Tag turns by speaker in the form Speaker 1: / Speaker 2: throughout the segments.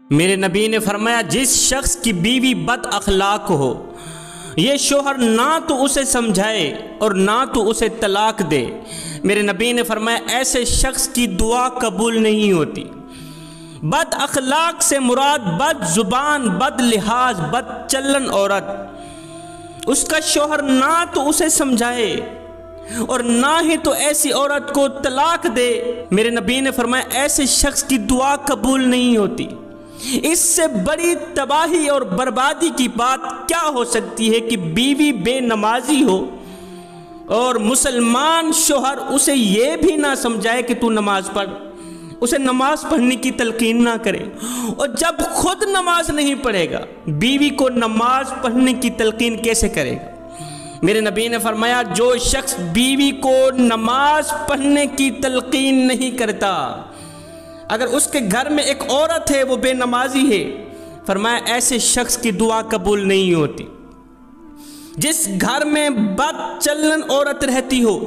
Speaker 1: میرے نبی نے فرمایا جس شخص کی بیوی بد اخلاق ہو یہ شوہر نہ تو اسے سمجھائے اور نہ تو اسے طلاق دے، میرے نبی نے فرمایا ایسے شخص کی دعا قبول نہیں ہوتی۔ بد اخلاق سے مراد بد زبان، بد لحاظ، بد چلن عورت، اس کا شوہر نہ تو اسے سمجھائے اور نہ ہی تو ایسی عورت کو طلاق دے، میرے نبی نے فرمایا ایسے شخص کی دعا قبول نہیں ہوتی۔ اس سے بڑی تباہی اور بربادی کی بات کیا ہو سکتی ہے کہ بیوی بے نمازی ہو اور مسلمان شوہر اسے یہ بھی نہ سمجھائے کہ تو نماز پڑھ، اسے نماز پڑھنے کی تلقین نہ کرے، اور جب خود نماز نہیں پڑھے گا بیوی کو نماز پڑھنے کی تلقین کیسے کرے گا؟ میرے نبی نے فرمایا جو شخص بیوی کو نماز پڑھنے کی تلقین نہیں کرتا، اگر اس کے گھر میں ایک عورت ہے وہ بے نمازی ہے، فرمایا ایسے شخص کی دعا قبول نہیں ہوتی۔ جس گھر میں بد چلن عورت رہتی ہو،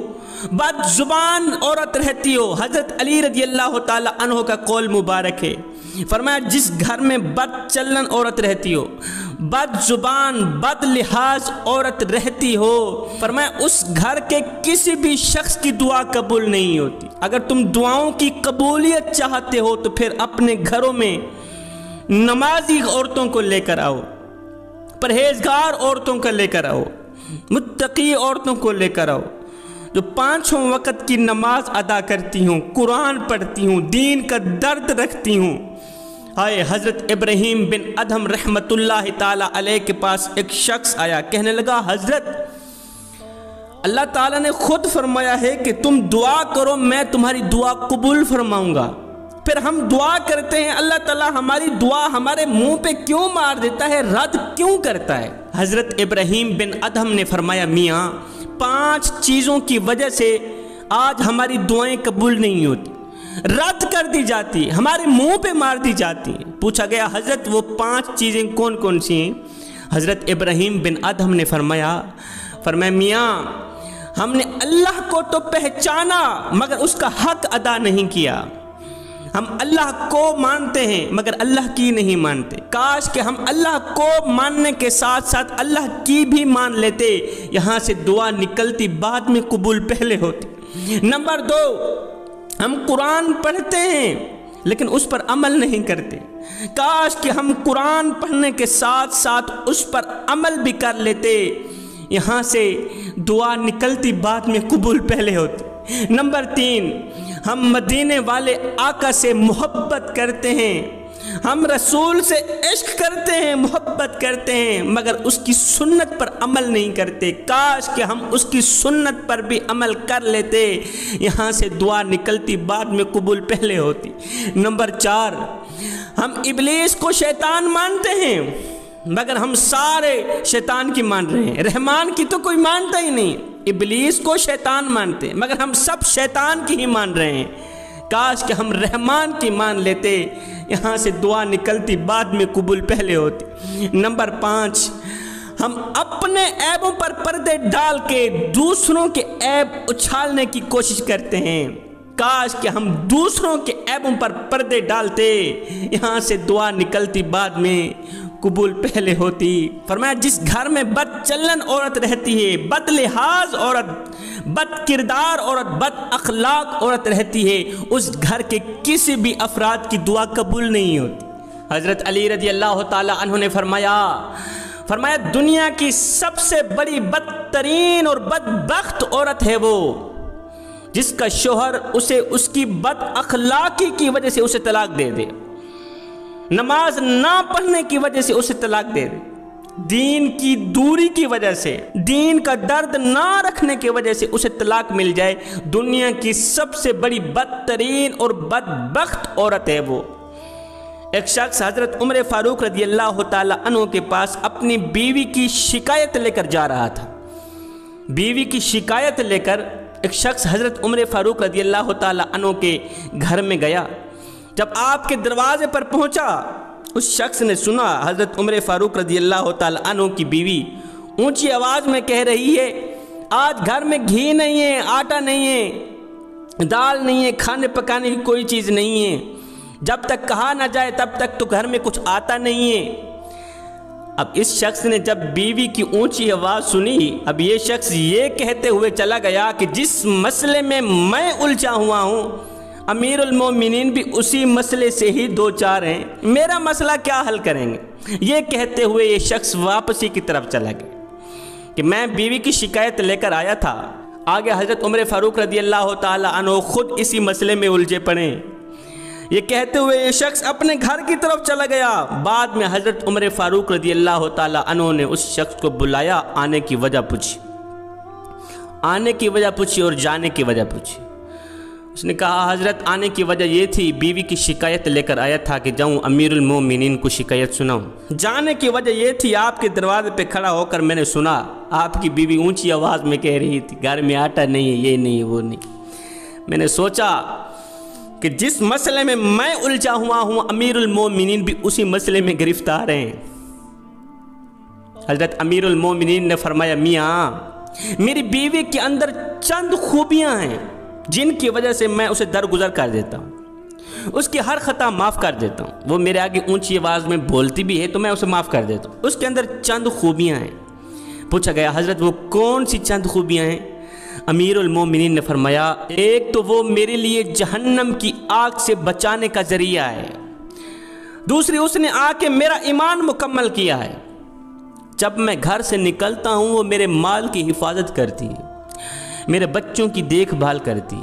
Speaker 1: بد زبان عورت رہتی ہو، حضرت علی رضی اللہ تعالی عنہ کا قول مبارک ہے، فرمایا جس گھر میں بد چلن عورت رہتی ہو، بد زبان، بد لحاظ عورت رہتی ہو، فرمایا اس گھر کے کسی بھی شخص کی دعا قبول نہیں ہوتی۔ اگر تم دعاؤں کی قبولیت چاہتے ہو تو پھر اپنے گھروں میں نمازی عورتوں کو لے کر آؤ، پرہیزگار عورتوں کو لے کر آؤ، متقی عورتوں کو لے کر آؤ، جو پانچوں وقت کی نماز ادا کرتی ہوں، قرآن پڑھتی ہوں، دین کا درد رکھتی ہوں۔ آئے حضرت ابراہیم بن ادھم رحمت اللہ تعالیٰ علیہ کے پاس ایک شخص آیا، کہنے لگا حضرت اللہ تعالیٰ نے خود فرمایا ہے کہ تم دعا کرو میں تمہاری دعا قبول فرماؤں گا، پھر ہم دعا کرتے ہیں اللہ تعالیٰ ہماری دعا ہمارے منہ پہ کیوں مار دیتا ہے، رد کیوں کرتا ہے؟ حضرت ابراہیم بن ادھم نے فرمایا میاں 5 چیزوں کی وجہ سے آج ہماری دعائیں قبول نہیں ہوتی، رد کر دی جاتی، ہمارے منہ پہ مار دی جاتی ہیں۔ پوچھا گیا حضرت وہ 5 چیزیں کون کون سی ہیں؟ حضرت ابراہیم بن ادھم نے فرمایا میاں ہم نے اللہ کو تو پہچانا مگر اس کا حق ادا نہیں کیا، ہم اللہ کو مانتے ہیں مگر اللہ کی نہیں مانتے، کاش کہ ہم اللہ کو ماننے کے ساتھ ساتھ اللہ کی بھی مان لیتے، یہاں سے دعا نکلتی بعد میں قبول پہلے ہوتی۔ نمبر 2، ہم قرآن پڑھتے ہیں لیکن اس پر عمل نہیں کرتے، کاش کہ ہم قرآن پڑھنے کے ساتھ ساتھ اس پر عمل بھی کر لیتے، یہاں سے دعا نکلتی بعد میں قبول پہلے ہوتی۔ نمبر 3، ہم مدینے والے آقا سے محبت کرتے ہیں، ہم رسول سے عشق کرتے ہیں، محبت کرتے ہیں مگر اس کی سنت پر عمل نہیں کرتے، کاش کہ ہم اس کی سنت پر بھی عمل کر لیتے، یہاں سے دعا نکلتی بعد میں قبول پہلے ہوتی۔ نمبر 4، ہم ابلیس کو شیطان مانتے ہیں مگر ہم سارے شیطان کی مان رہے ہیں، رحمان کی تو کوئی مانتا ہی نہیں، ابلیس کو شیطان مانتے ہیں مگر ہم سب شیطان کی ہی مان رہے ہیں، کاش کہ ہم رحمان کی مان لیتے، یہاں سے دعا نکلتی بعد میں قبول پہلے ہوتی۔ نمبر 5، ہم اپنے عیبوں پر پردے ڈال کے دوسروں کے عیب اچھالنے کی کوشش کرتے ہیں، کاش کہ ہم دوسروں کے عیبوں پر پردے ڈالتے، یہاں سے دعا نکلتی بعد میں قبول پہلے ہوتی۔ فرمایا جس گھر میں بد چلن عورت رہتی ہے، بد لحاظ عورت، بد کردار عورت، بد اخلاق عورت رہتی ہے، اس گھر کے کسی بھی افراد کی دعا قبول نہیں ہوتی۔ حضرت علی رضی اللہ تعالی عنہ نے فرمایا دنیا کی سب سے بڑی بدترین اور بدبخت عورت ہے وہ جس کا شوہر اسے اس کی بد اخلاقی کی وجہ سے اسے طلاق دے دے، نماز نہ پڑھنے کی وجہ سے اسے طلاق دے دے، دین کی دوری کی وجہ سے، دین کا درد نہ رکھنے کی وجہ سے اسے طلاق مل جائے، دنیا کی سب سے بڑی بدترین اور بدبخت عورت ہے وہ۔ ایک شخص حضرت عمر فاروق رضی اللہ تعالی عنہ کے پاس اپنی بیوی کی شکایت لے کر جا رہا تھا، بیوی کی شکایت لے کر ایک شخص حضرت عمر فاروق رضی اللہ تعالی عنہ کے گھر میں گیا، جب آپ کے دروازے پر پہنچا اس شخص نے سنا حضرت عمر فاروق رضی اللہ تعالی عنہ کی بیوی اونچی آواز میں کہہ رہی ہے آج گھر میں گھی نہیں ہے، آٹا نہیں ہے، دال نہیں ہے، کھانے پکانے کی کوئی چیز نہیں ہے، جب تک کہا نہ جائے تب تک تو گھر میں کچھ آتا نہیں ہے۔ اب اس شخص نے جب بیوی کی اونچی آواز سنی، اب یہ شخص یہ کہتے ہوئے چلا گیا کہ جس مسئلے میں میں الجھا ہوا ہوں، امیر المومنین بھی اسی مسئلے سے ہی دو چار ہیں، میرا مسئلہ کیا حل کریں گے؟ یہ کہتے ہوئے یہ شخص واپسی کی طرف چلا گیا کہ میں بیوی کی شکایت لے کر آیا تھا۔ آگے حضرت عمر فاروق رضی اللہ تعالی عنہ خود اسی مسئلے میں الجھے پڑے۔ یہ کہتے ہوئے یہ شخص اپنے گھر کی طرف چلا گیا۔ بعد میں حضرت عمر فاروق رضی اللہ تعالی عنہ نے اس شخص کو بلایا، آنے کی وجہ پوچھی اور جانے کی وجہ پوچھی۔ اس نے کہا حضرت آنے کی وجہ یہ تھی، بیوی کی شکایت لے کر آیا تھا کہ جاؤں امیر المومنین کو شکایت سناؤں۔ جانے کی وجہ یہ تھی، آپ کے دروازے پہ کھڑا ہو کر میں نے سنا آپ کی بیوی اونچی آواز میں کہہ رہی تھی گھر میں آٹا نہیں ہے، یہ نہیں ہے، وہ نہیں۔ میں نے سوچا کہ جس مسئلے میں میں الجھا ہوا ہوں امیر المومنین بھی اسی مسئلے میں گرفتار ہیں۔ حضرت امیر المومنین نے فرمایا میاں میری بیوی کے اندر چند خوبیاں ہیں جن کی وجہ سے میں اسے درگزر کر دیتا ہوں، اس کی ہر خطا معاف کر دیتا ہوں۔ وہ میرے آگے اونچی آواز میں بولتی بھی ہے تو میں اسے معاف کر دیتا ہوں، اس کے اندر چند خوبیاں ہیں۔ پوچھا گیا حضرت وہ کون سی چند خوبیاں ہیں؟ امیر المومنین نے فرمایا ایک تو وہ میرے لیے جہنم کی آگ سے بچانے کا ذریعہ ہے، دوسری اس نے آ کے میرا ایمان مکمل کیا ہے، جب میں گھر سے نکلتا ہوں وہ میرے مال کی حفاظت کرتی ہے، میرے بچوں کی دیکھ بھال کرتی،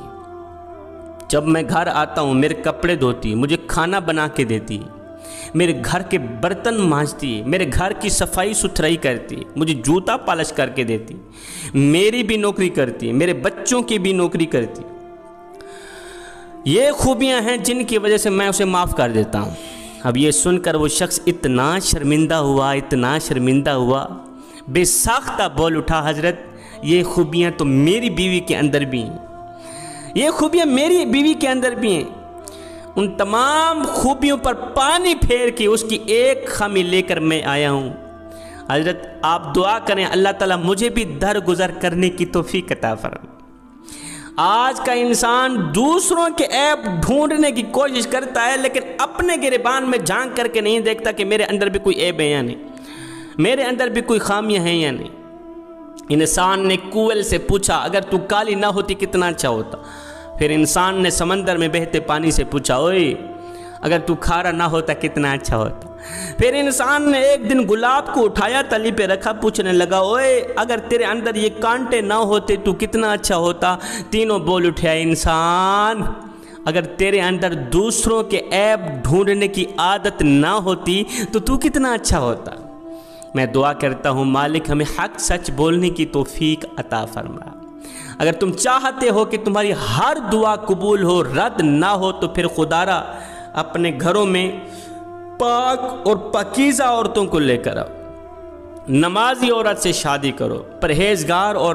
Speaker 1: جب میں گھر آتا ہوں میرے کپڑے دھوتی، مجھے کھانا بنا کے دیتی، میرے گھر کے برتن مانجتی، میرے گھر کی صفائی ستھرائی کرتی، مجھے جوتا پالش کر کے دیتی، میری بھی نوکری کرتی، میرے بچوں کی بھی نوکری کرتی۔ یہ خوبیاں ہیں جن کی وجہ سے میں اسے معاف کر دیتا ہوں۔ اب یہ سن کر وہ شخص اتنا شرمندہ ہوا، بے ساختہ بول اٹھا حضرت یہ خوبیاں تو میری بیوی کے اندر بھی ہیں، یہ خوبیاں میری بیوی کے اندر بھی ہیں، ان تمام خوبیوں پر پانی پھیر کے اس کی ایک خامی لے کر میں آیا ہوں۔ حضرت آپ دعا کریں اللہ تعالیٰ مجھے بھی درگزر کرنے کی توفیق عطا فرمائے۔ آج کا انسان دوسروں کے عیب ڈھونڈنے کی کوشش کرتا ہے لیکن اپنے گریبان میں جھانک کر کے نہیں دیکھتا کہ میرے اندر بھی کوئی عیب ہے یا نہیں، میرے اندر بھی کوئی خامیاں ہیں یا نہیں۔ انسان نے کوئل سے پوچھا اگر تو کالی نہ ہوتی کتنا اچھا ہوتا، پھر انسان نے سمندر میں بہتے پانی سے پوچھا اوئے اگر تو کھارا نہ ہوتا کتنا اچھا ہوتا، پھر انسان نے ایک دن گلاب کو اٹھایا تلی پہ رکھا، پوچھنے لگا اوئے اگر تیرے اندر یہ کانٹے نہ ہوتے تو کتنا اچھا ہوتا، تینوں بول اٹھا انسان اگر تیرے اندر دوسروں کے عیب ڈھونڈنے کی عادت نہ ہوتی تو تو کتنا اچھا ہوتا۔ میں دعا کرتا ہوں مالک ہمیں حق سچ بولنے کی توفیق عطا فرما۔ اگر تم چاہتے ہو کہ تمہاری ہر دعا قبول ہو، رد نہ ہو، تو پھر خدارا اپنے گھروں میں پاک اور پاکیزہ عورتوں کو لے کر آؤ، نمازی عورت سے شادی کرو، پرہیزگار اور